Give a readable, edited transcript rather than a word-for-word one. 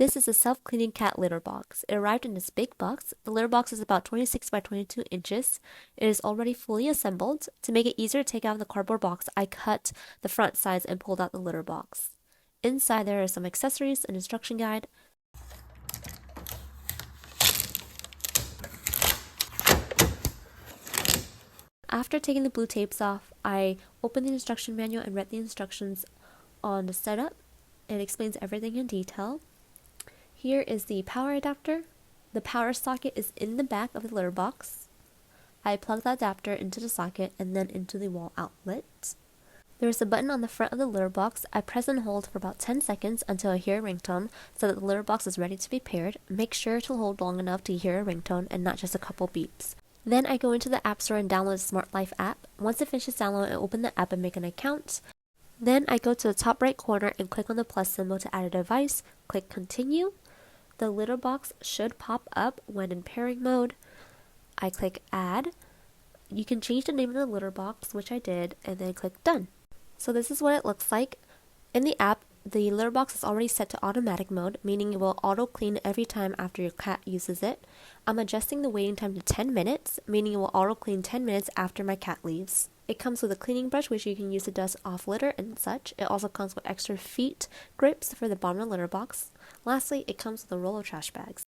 This is a self-cleaning cat litter box. It arrived in this big box. The litter box is about 26 by 22 inches. It is already fully assembled. To make it easier to take out of the cardboard box, I cut the front sides and pulled out the litter box. Inside there are some accessories, an instruction guide. After taking the blue tapes off, I opened the instruction manual and read the instructions on the setup. It explains everything in detail. Here is the power adapter. The power socket is in the back of the litter box. I plug the adapter into the socket and then into the wall outlet. There is a button on the front of the litter box. I press and hold for about 10 seconds until I hear a ringtone so that the litter box is ready to be paired. Make sure to hold long enough to hear a ringtone and not just a couple beeps. Then I go into the App Store and download the Smart Life app. Once it finishes downloading, I open the app and make an account. Then I go to the top right corner and click on the plus symbol to add a device. Click Continue. The litter box should pop up when in pairing mode. I click Add. You can change the name of the litter box, which I did, and then click Done. So this is what it looks like. In the app, the litter box is already set to automatic mode, meaning it will auto-clean every time after your cat uses it. I'm adjusting the waiting time to 10 minutes, meaning it will auto-clean 10 minutes after my cat leaves. It comes with a cleaning brush, which you can use to dust off litter and such. It also comes with extra feet grips for the bottom of the litter box. Lastly, it comes with a roll of trash bags.